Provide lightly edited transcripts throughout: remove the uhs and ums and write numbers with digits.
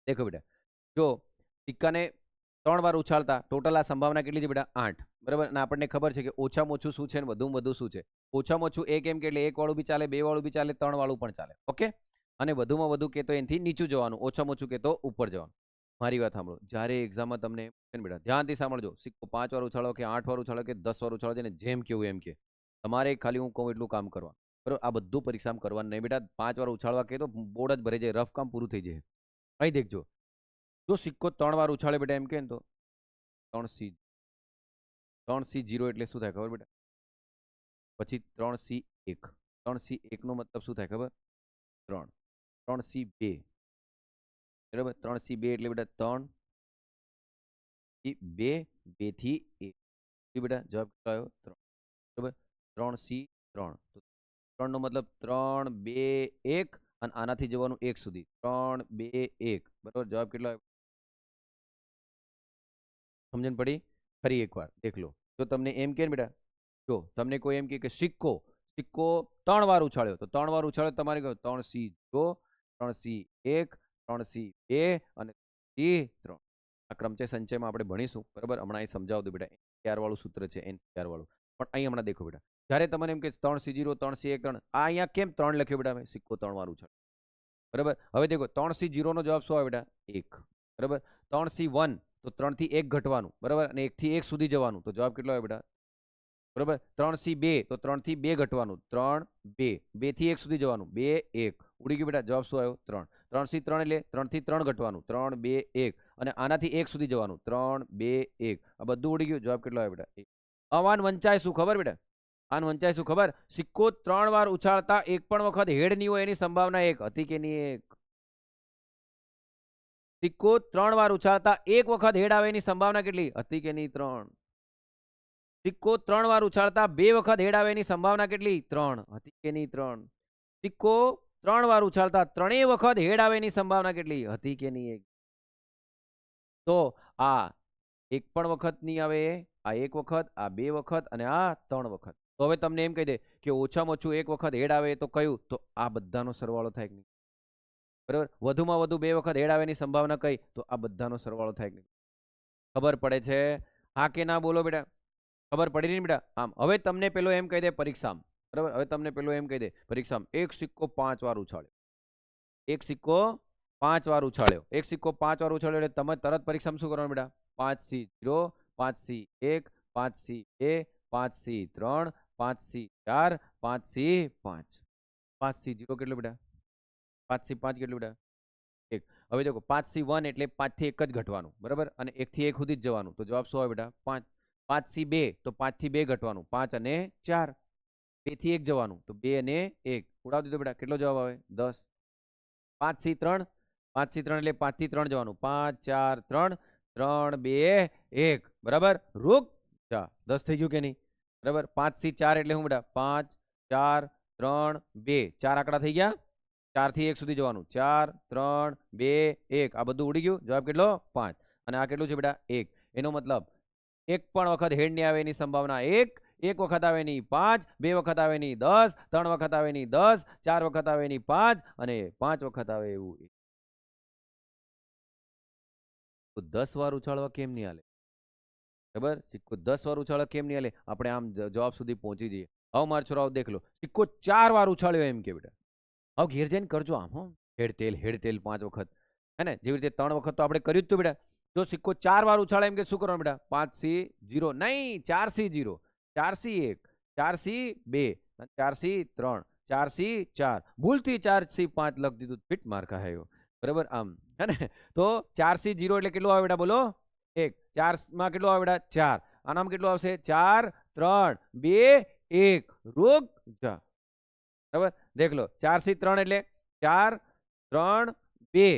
देखो बेटा, जो સિક્કાને 3 વાર ઉછાળતા ટોટલ આ સંભાવના કેટલી છે બેટા? 8, બરાબર? અને આપણને ખબર છે કે ઓછામાં ઓછું શું છે ને વધુમાં વધુ શું છે? ઓછામાં ઓછું 1 એમ કે એટલે 1 વાળું બી ચાલે, 2 વાળું બી ચાલે, 3 વાળું પણ ચાલે. ઓકે? અને વધુમાં વધુ કે તો એનાથી નીચું જવાનું, ઓછામાં ઓછું કે તો ઉપર જવાનું. મારી વાત સાંભળો, જ્યારે એક્ઝામમાં તમને બેટા ધ્યાનથી સાંભળજો, સિક્કો 5 વાર ઉછાળો કે 8 વાર ઉછાળો કે 10 વાર ઉછાળો, જેને જેમ કેવું એમ કે તમારે ખાલી હું કહું એટલું કામ કરવાનું, બરાબર? આ બધું પરીક્ષામાં કરવાનું નહીં બેટા. 5 વાર ઉછાળવા કે તો બોર્ડ જ ભરાઈ જાય, રફ કામ પૂરું થઈ જાય. અહીં દેખજો, જો સિક્કો 3 વાર ઉછાળે બેટા એમ કે ને તો 3C 3C0 એટલે શું થાય ખબર બેટા? પછી 3C1, 3C1 નો મતલબ શું થાય ખબર? 3, 3C2, બરાબર? 3C2 એટલે બેટા 3 2, 2 થી 1 બેટા જવાબ કેટલો આવ્યો? 3, બરાબર? 3C3, તો 3 નો મતલબ 3 2 1 અને આનાથી જવાનું 1 સુધી, 3 2 1, બરાબર? જવાબ કેટલો આવ્યો? સમજણ પડી? ફરી એકવાર દેખ લો. જો તમને એમ કે બેટા, જો તમને કોઈ એમ કે સિક્કો સિક્કો 3 વાર ઉછાળ્યો, તો 3 વાર ઉછાળ્યો તમારે કહો 3C0, 3C1, 3C2 અને 3C3. આ ક્રમચય સંચયમાં આપણે ભણીશું, બરાબર? હમણાં અહીં સમજાવ દઉં બેટા, NCR વાળું સૂત્ર છે, NCR વાળું. પણ અહીં હમણાં દેખો બેટા, જ્યારે તમને એમ કે 3C0, 3C1, 3, આ અહીંયા કેમ 3 લખ્યો બેટા? મેં સિક્કો 3 વાર ઉછાળ્યો, બરાબર? હવે દેખો 3C0 નો જવાબ શું આવે બેટા? 1, બરાબર? 3C1 તો 3 થી 1 ઘટવાનું, બરાબર? અને 1 થી 1 સુધી જવાનું, તો જવાબ કેટલો આવે બેટા? બરાબર? 3C2 તો 3 થી 2 ઘટવાનું, 3 2, 2 થી 1 સુધી જવાનું, 2 1, ઉડી ગયું બેટા. જવાબ શું આવ્યો? 3. 3C3 એટલે 3 થી 3 ઘટવાનું, 3 2 1, અને આનાથી 1 સુધી જવાનું, 3 2 1. આ બધું ઉડી ગયું. જવાબ કેટલો આવ્યો બેટા? 1. આવાન વંચાય શું ખબર બેટા? આન વંચાય શું ખબર? સિક્કો 3 વાર ઉછાળતા એક પણ વખત હેડ નહીં હોય એની સંભાવના 1 હતી કે નહીં? 1. સિક્કો 3 વાર ઉછાળતા એક વખત હેડ આવે એની સંભાવના કેટલી હતી કે નહીં? 3. સિક્કો 3 વાર ઉછાળતા 2 વખત હેડ આવે એની સંભાવના કેટલી? 3 હતી કે નહીં? 3. સિક્કો 3 વાર ઉછાળતા 3 વખત હેડ આવે એની સંભાવના કેટલી હતી કે નહીં? 1. તો આ એક પણ વખત નહીં આવે, આ 1 વખત, આ 2 વખત અને આ 3 વખત. તો હવે તમને એમ કહી દે કે ઓછામાં ઓછું 1 વખત હેડ આવે તો કયું? તો આ બધાનો સરવાળો થાય કે નહીં? બરાબર? વધુમાં વધુ 2 વખત હેડ આવે એની સંભાવના કઈ? તો આ બધાનો સરવાળો થાય કે નહીં? ખબર પડે છે? હા કે ના બોલો બેટા? ખબર પડી નહીં બેટા? આમ હવે તમને પેલો એમ કહી દે પરીક્ષામાં, બરાબર? હવે તમને પેલો એમ કહી દે પરીક્ષામાં, એક સિક્કો 5 વાર ઉછાળ્યો, એક સિક્કો 5 વાર ઉછાળ્યો, એક સિક્કો 5 વાર ઉછાળ્યો એટલે તમે તરત પરીક્ષામાં શું કરવાનું બેટા? 5C0, 5C1, 5C2, 5C3, 5C4, 5C5. 5C0 કેટલું બેટા? 5C5 કેટલું બેટા? 1. હવે દેખો 5C1 એટલે 5 થી 1 જ ઘટવાનું, બરાબર? અને 1 થી 1 સુધી જ જવાનું, તો જવાબ શું આવે બેટા? 5. 5C2 તો 5 થી 2 ઘટવાનું, 5 અને 4. 2 થી 1 જવાનું, તો 2 અને 1. ઉડાવ દીધો બેટા. કેટલો જવાબ આવે? 10. 5C3, 5C3 એટલે 5 થી 3 જવાનું, 5 4 3, 3 2 1, બરાબર? રૂક જા. 10 થઈ ગયું કે નહીં? બરાબર? 5C4 એટલે શું બેટા? 5 4 3 2, 4 આંકડા થઈ ગયા. 4 થી 1 સુધી જવાનું, 4 3 2 1. આ બધું ઉડી ગયું. જવાબ કેટલો? 5. અને આ કેટલું છે બેટા? 1. એનો મતલબ એક પણ વખત હેડ નહીં આવે એની સંભાવના 1, એક વખત આવે નહીં 5, 2 વખત આવે નહીં 10, 3 વખત આવે નહીં 10, 4 વખત આવે નહીં 5 અને 5 વખત આવે એવું 1. તો 10 વાર ઉછાળવા કેમ નહીં હાલે? બરાબર? સિક્કો 10 વાર ઉછાળવા કેમ નહીં હાલે? આપણે આમ જવાબ સુધી પહોંચી જઈએ. હવે મારા છોરાઓ દેખ લો, સિક્કો 4 વાર ઉછાળ્યો એમ કે બેટા. હવે ઘેર જઈને કરજો આમ, હો, હેડ તેલ 5 વખત, હે ને? જેવી રીતે 3 વખત તો આપણે કર્યું જ તો બેટા. જો સિક્કો 4 વાર ઉછાળે એમ કે શું કરવાનું બેટા? 5C0 નહીં, 4C0, 4C1, 4C2, 4C3, 4C4. ભૂલથી 4C5 લખી દીધું, ફિટ માર ખાયો, બરાબર? આમ, હે ને? તો 4C0 એટલે કેટલું આવે બેટા? બોલો. 1. 4 માં કેટલું આવે બેટા? 4. આનામાં કેટલું આવશે? 4 3 2 1. રૂક જા. બરાબર? દેખ લો, 4C3 એટલે 4 3 2,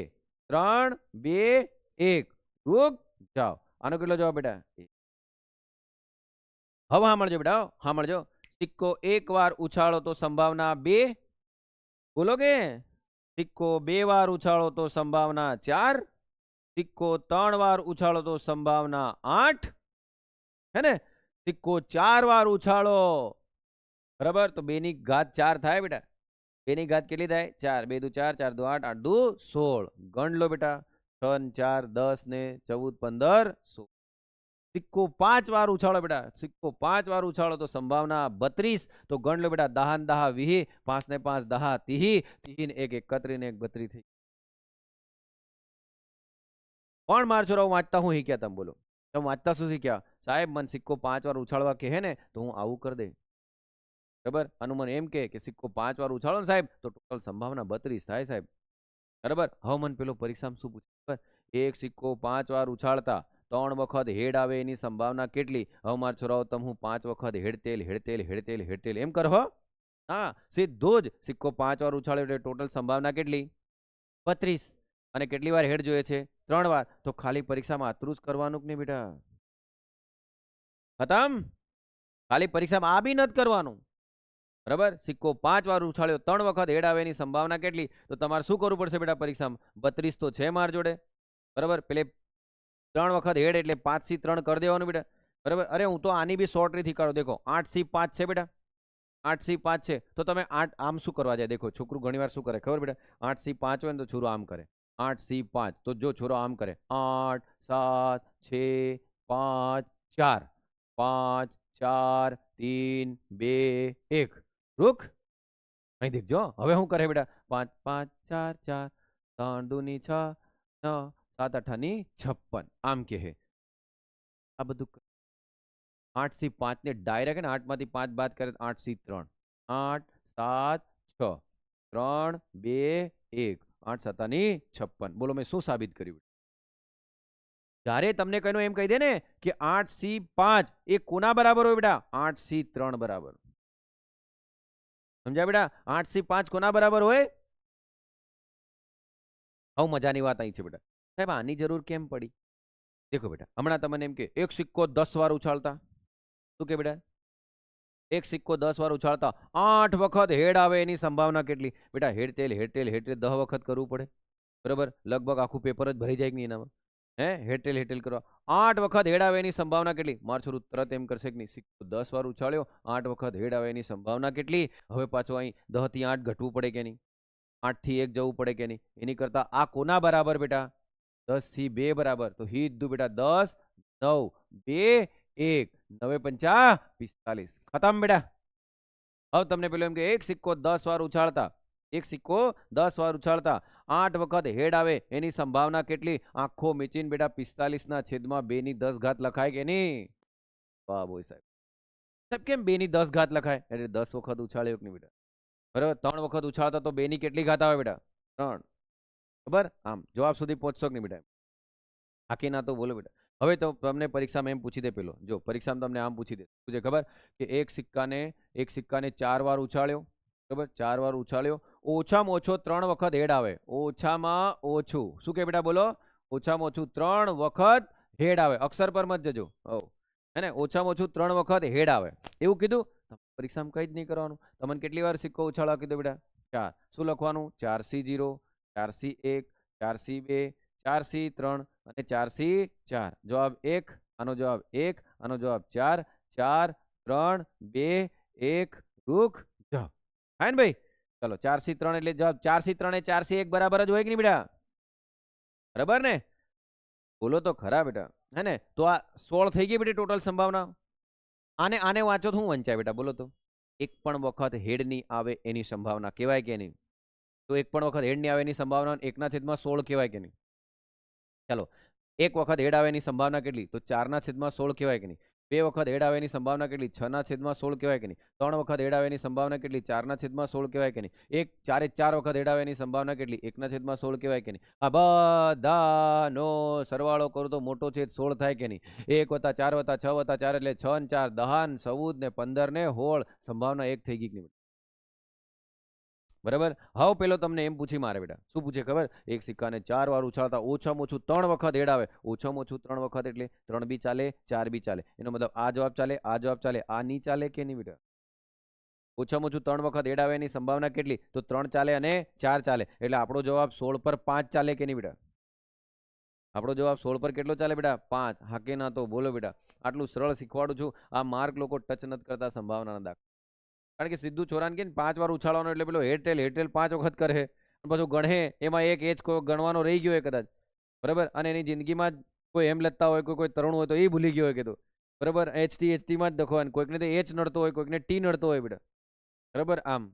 3 2 1. રૂક જાઓ. આનો કેટલો જવાબ બેટા? 1. હવે સાંભળજો બેટા, સાંભળજો. સિક્કો 1 વાર ઉછાળો તો સંભાવના 2, બોલો કે? સિક્કો 2 વાર ઉછાળો તો સંભાવના 4, સિક્કો 3 વાર ઉછાળો તો સંભાવના 8, હે ને? સિક્કો 4 વાર ઉછાળો, બરાબર? તો 2 ની ઘાત 4 થાય બેટા. 2 ની ઘાત કેટલી થાય? 4. 2 દુ 4, 4 દુ 8, 8 દુ 16. ગણ લો બેટા. 6 ને 4 10 ને 14 15 16 સિક્કો 5 વાર ઉછાળો બેટા સિક્કો 5 વાર ઉછાળો તો સંભાવના 32 તો ગણ લો બેટા 10 ને 10 20 5 ને 5 10 30 30 ને 1 31 ને 1 32 થઈ પણ માર છોરાઓ વાંચતા હું શીખ્યા તમે બોલો તમે વાંચતા શું શીખ્યા સાહેબ મને સિક્કો 5 વાર ઉછાળવા કહે ને તો હું આવું કરી દે બરાબર હનુમાન એમ કે સિક્કો 5 વાર ઉછાળો ને સાહેબ તો ટોટલ સંભાવના 32 થાય સાહેબ બરાબર હવે મને પેલો પરીક્ષામાં શું પૂછે એક સિક્કો 5 વાર ઉછાળતા 3 વખત હેડ આવે એની સંભાવના કેટલી હવે માર છોરાઓ તમે હું 5 વખત હેડતેલ હેડતેલ હેડતેલ હેડતેલ એમ કરો હા સીધો જ સિક્કો 5 વાર ઉછાળ્યો એટલે ટોટલ સંભાવના કેટલી 32 અને કેટલી વાર હેડ જોઈએ છે 3 વાર તો ખાલી પરીક્ષામાં આટલું જ કરવાનું કે નહીં બેટા ખતમ ખાલી પરીક્ષામાં આ બી નથી કરવાનું બરાબર સિક્કો 5 વાર ઉછાળ્યો 3 વખત હેડ આવે એની સંભાવના કેટલી તો તમારે શું કરવું પડશે બેટા પરીક્ષામાં 32 તો છે માર જોડે બરાબર પેલે 3 વખત હેડ એટલે 5 થી 3 કરી દેવાનું બેટા બરાબર અરે હું તો આની બી શોર્ટ રીત કાઢો દેખો 8 થી 5 છે બેટા 8 થી 5 છે તો તમે 8 આમ શું કરવા જાય દેખો છોકરું ઘણીવાર શું કરે ખબર બેટા 8 થી 5 હોય ને તો છોરો આમ કરે 8 થી 5 તો જો છોરો આમ કરે 8 7 6 5 4 5 4 3 2 1 રૂક અહીં દેખજો હવે શું કરે બેટા 5 5 4 4 3 2 ની 6 9 7 8 ની 56 આમ કે હે આ બધું 8 થી 5 ને ડાયરેક્ટ ને 8 માંથી 5 બાદ કરે 8 થી 3 8 7 6 3 2 1 8 7 ની 56 બોલો મેં શું સાબિત કર્યું જ્યારે તમને કઈનું એમ કહી દે ને કે 8 થી 5 એ કોના બરાબર હોય બેટા 8 થી 3 બરાબર સમજ્યા બેટા 8 થી 5 કોના બરાબર હોય હવે મજાની વાત અહીં છે બેટા સાહેબ આની જરૂર કેમ પડી દેખો બેટા હમણાં તમને એમ કે એક સિક્કો 10 વાર ઉછાળતા શું કે બેટા એક સિક્કો 10 વાર ઉછાળતા 8 વખત હેડ આવે એની સંભાવના કેટલી બેટા હેડતેલ 10 વખત કરવું પડે બરાબર લગભગ આખું પેપર જ ભરી જાય કે નહીં એનામાં હેટેલ કરવા 8 વખત હેડ આવે એની સંભાવના કેટલી માર છોરું તરત એમ કરશે કે નહીં સિક્કો 10 વાર ઉછાળ્યો 8 વખત હેડ આવે એની સંભાવના કેટલી હવે પાછો અહીં 10 થી 8 ઘટવું પડે કે નહીં 8 થી 1 જવું પડે કે નહીં એની કરતા આ કોના બરાબર બેટા 10 થી 2 બરાબર તો હીધું બેટા 10 9 2 1 9 5 45 ખતમ બેટા હવે તમને પેલું એમ કે એક સિક્કો 10 વાર ઉછાળતા એક સિક્કો 10 વાર ઉછાળતા 8 વખત હેડ આવે એની સંભાવના કેટલી આખો મીચીને બેટા 45 ના છેદમાં 2 ની 10 ઘાત લખાય કે નહીં વાહ બોય સાહેબ સાહેબ કેમ 2 ની 10 ઘાત લખાય એટલે 10 વખત ઉછાળ્યો કે નહીં બેટા બરાબર 3 વખત ઉછાળતા તો 2 ની કેટલી ઘાત આવે બેટા 3 ખબર આમ જવાબ સુધી પહોંચશો કે નહીં બેટા આખી ના તો બોલો બેટા હવે તો તમને પરીક્ષામાં એમ પૂછી દે પેલો જો પરીક્ષામાં તમને આમ પૂછી દે પૂછે ખબર કે એક સિક્કાને 4 વાર ઉછાળ્યો બરાબર 4 વાર ઉછાળ્યો ઓછામાં ઓછો 3 વખત હેડ આવે ઓછામાં ઓછું શું કે બેટા બોલો ઓછામાં ઓછું 3 વખત હેડ આવે અક્ષર પર મત જજો હે ને ઓછામાં ઓછું 3 વખત હેડ આવે એવું કીધું પરીક્ષામાં કઈ જ નહીં કરવાનું તમને કેટલી વાર સિક્કો ઉછાળવા કીધું બેટા 4 શું લખવાનું 4C0 4C1 4C2 4C3 અને 4C4 જવાબ 1 આનો જવાબ 1 આનો જવાબ 4 4 3 2 1 રૂક જવાબ હા ને ભાઈ ચલો 4C3 એટલે જવાબ 4C3 એ 4C1 બરાબર જ હોય કે નહીં બેટા બરાબર ને બોલો તો ખરા બેટા હે ને તો આ 16 થઈ ગઈ બેટી ટોટલ સંભાવના આને વાંચો તો હું વંચાય બેટા બોલો તો એક પણ વખત હેડ નહીં આવે એની સંભાવના કહેવાય કે નહીં તો એક પણ વખત હેડ નહીં આવે એની સંભાવના 1/16 કહેવાય કે નહીં ચાલો એક વખત હેડ આવે એની સંભાવના કેટલી તો 4/16 કહેવાય કે નહીં 2 વખત હેડ આવે એની સંભાવના કેટલી 6/16 કહેવાય કે નહીં 3 વખત હેડ આવે એની સંભાવના કેટલી 4/16 કહેવાય કે નહીં 4 વખત હેડ આવે એની સંભાવના કેટલી 1/16 કહેવાય કે નહીં આ બધાનો સરવાળો કરો તો મોટો છેદ 16 થાય કે નહીં 1 + 4 + 6 + 4 એટલે 6 ને 4 10 14 ને 15 ને 16 સંભાવના 1 થઈ ગઈ કે નહીં બરાબર હવે પેલો તમને એમ પૂછી મારે બેટા શું પૂછે ખબર એક સિક્કાને 4 વાર ઉછાળતા ઓછામાં ઓછું 3 વખત હેડ આવે ઓછામાં ઓછું 3 વખત એટલે 3 બી ચાલે 4 બી ચાલે એનો મતલબ આ જવાબ ચાલે આ નહીં ચાલે કે નહીં બેટા ઓછામાં ઓછું 3 વખત હેડ આવે એની સંભાવના કેટલી તો 3 ચાલે અને 4 ચાલે એટલે આપણો જવાબ 16 પર 5 ચાલે કે નહીં બેટા આપણો જવાબ 16 પર કેટલો ચાલે બેટા 5 હાકે ના તો બોલો બેટા આટલું સરળ શીખવાડું છું આ માર્ક લોકો ટચ નથી કરતા સંભાવનાના દાખલા કારણ કે સીધું છોરાને કે 5 વાર ઉછાળવાનો એટલે પેલો હેડટેલ 5 વખત કરે પછી ગણે એમાં એક એજ કોઈ ગણવાનો રહી ગયો કદાચ બરાબર, અને એની જિંદગીમાં જ કોઈ હેમલતા હોય, કોઈ તરુણ હોય તો એ ભૂલી ગયો હોય કીધું, બરાબર. HT માં જ લખવાનું, કોઈકને તો H નડતો હોય, કોઈકને T નડતો હોય બેટા, બરાબર. આમ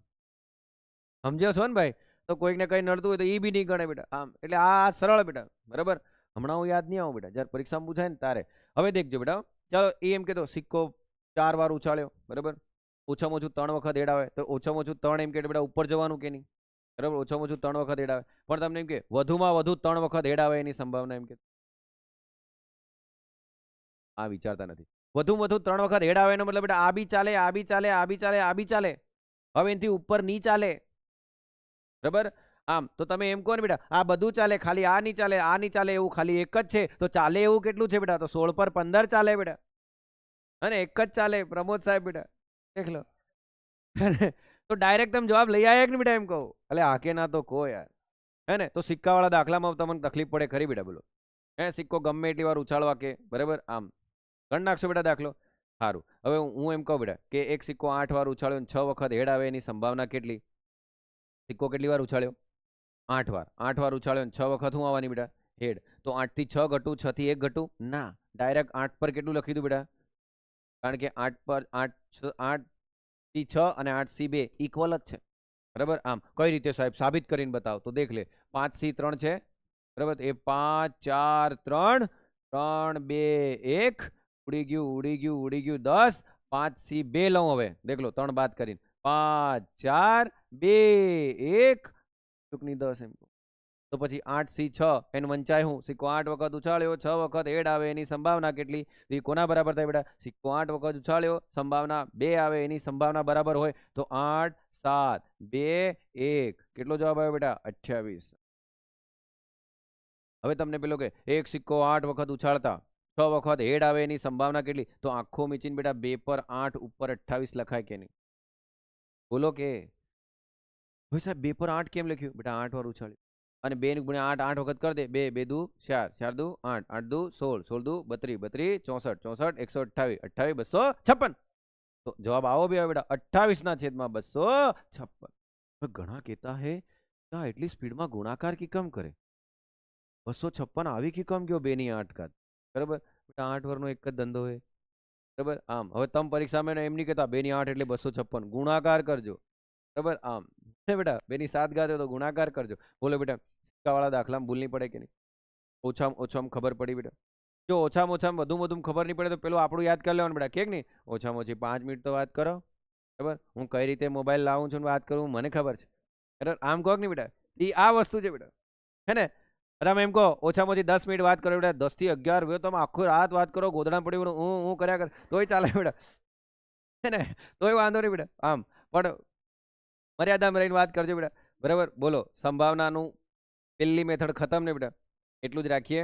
સમજ્યો છો ને ભાઈ? તો કોઈકને કઈ નડતું હોય તો એ બી નહીં ગણે બેટા. આમ એટલે આ સરળ બેટા, બરાબર. હમણાં હું યાદ નહીં આવું બેટા, જ્યારે પરીક્ષામાં પૂછાય ને તારે. હવે દેખજો બેટા, ચાલો એ એમ કહેતો સિક્કો 4 વાર ઉછાળ્યો, બરાબર. ઓછામાં ઓછું 3 વખત હેડાવે તો ઓછામાં ઓછું 3 એમ કે બેટા ઉપર જવાનું કે નહીં, બરાબર. ઓછામાં ઓછું 3 વખત હેડાવે, પણ તમને એમ કે વધુમાં વધુ 3 વખત હેડાવે એની સંભાવના એમ કે આ વિચારતા નથી. વધુમાં વધુ 3 વખત હેડાવે એનો મતલબ બેટા આ બી ચાલે, આ બી ચાલે, આ બી ચાલે, આ બી ચાલે. હવે એનાથી ઉપર નહીં ચાલે, બરાબર. આમ તો તમે એમ કહો ને બેટા આ બધું ચાલે, ખાલી આ નહીં ચાલે, આ નહીં ચાલે, એવું ખાલી એક જ છે, તો ચાલે એવું કેટલું છે બેટા? તો 16 પર 15 ચાલે બેટા, અને એક જ ચાલે પ્રમોદ સાહેબ બેટા, દેખ લો. તો ડાયરેક્ટ તમે જવાબ લઈ આવ્યા કે ને બેટા? એમ કહું એટલે આકે ના તો કહો યાર, હે ને? તો સિક્કાવાળા દાખલામાં તમને તકલીફ પડે ખરી બેટા, બોલો. હે, સિક્કો ગમે એટલી વાર ઉછાળવા કે, બરાબર. આમ ગણ નાખશો બેટા દાખલો. સારું, હવે હું એમ કહું બેટા કે એક સિક્કો 8 વાર ઉછાળ્યો અને 6 વખત હેડ આવે એની સંભાવના કેટલી? સિક્કો કેટલી વાર ઉછાળ્યો? 8 વાર. 8 વાર ઉછાળ્યો અને 6 વખત શું આવવાની બેટા? હેડ. તો 8 થી 6 ઘટું, 6 થી 1 ઘટું? ના, ડાયરેક્ટ 8 પર કેટલું લખી દઉં બેટા? કારણ કે 8 પર 8 થી 6 અને 8 થી 2 ઇક્વલ જ છે, બરાબર. આમ કઈ રીતે સાહેબ? સાબિત કરીને બતાવો તો દેખ લે. 5 થી 3 છે, બરાબર. એ 5 4 3 3 2 1 ઉડી ગયું, ઉડી ગયું, ઉડી ગયું 10. 5 થી 2 લઉં હવે, દેખ લો 3 બાદ કરીને. 5 4 2 1 ચૂકની 10 એમ. તો પછી 8 થી 6 એનું વંચાય હું? સિક્કો 8 વખત ઉછાળ્યો, 6 વખત હેડ આવે એની સંભાવના કેટલી? એ કોના બરાબર થાય બેટા? સિક્કો 8 વખત ઉછાળ્યો, સંભાવના 2 આવે એની સંભાવના બરાબર હોય તો 8 7 2 1 કેટલો જવાબ આવ્યો બેટા? 28. હવે તમને પેલો કે એક સિક્કો 8 વખત ઉછાળતા 6 વખત હેડ આવે એની સંભાવના કેટલી? તો આખો મીચીને બેટા 2 પર 8 ઉપર 28 લખાય કે નહીં? બોલો કે ભાઈ સાહેબ 2 પર 8 કેમ લખ્યું બેટા? 8 વાર ઉછાળ્યું અને 2 ગુણ્યા 8 8 વખત કરી દે. 2 2 દુ 4 4 દુ 8 8 દુ 16 16 દુ 32 32 64 64 128 28 256. तो जवाब आओ भी बेटा 28 ना छेद में 256. तो घना कहता है क्या एटली स्पीड में गुणाकार की कम करे? 256 આવી की कम क्यों? 2 ની 8 घात, बराबर. बेटा 8 वर्ग नो एक ज धंधो है, बराबर. आम हवे तम परीक्षा में एम नहीं कहता 2 ની 8 એટલે 256 गुणाकार करजो, बराबर. आम बेटा 2 ની 7 घात है तो गुणाकार करजो. बोलो बेटा सिक्कावाળા દાખલામાં ભૂલ નહીં પડે કે નહીં? ઓછામાં ઓછામાં ખબર પડી બેટા? જો ઓછામાં ઓછામાં વધુ ખબર નહીં પડે તો પેલું આપણું યાદ કરી લેવાનું બેટા, કે નહીં? ઓછામાં ઓછી 5 મિનિટ તો વાત કરો, બરાબર. હું કઈ રીતે મોબાઈલ લાવું છું વાત કરું મને ખબર છે, બરાબર. આમ કહો નહીં બેટા, એ આ વસ્તુ છે બેટા, હે ને? તમે એમ કહો ઓછામાં ઓછી 10 મિનિટ વાત કરો બેટા, 10 થી 11 હોય તમે આખી રાત વાત કરો, ગોદડા પડી હું કર્યા કર તોય ચાલે બેટા, હે ને? તોય વાંધો નહીં બેટા. આમ પણ મર્યાદામાં રહીને વાત કરજો બેટા, બરાબર. બોલો સંભાવનાનું પેલી મેથડ ખતમ ને બેટા, એટલું જ રાખીએ.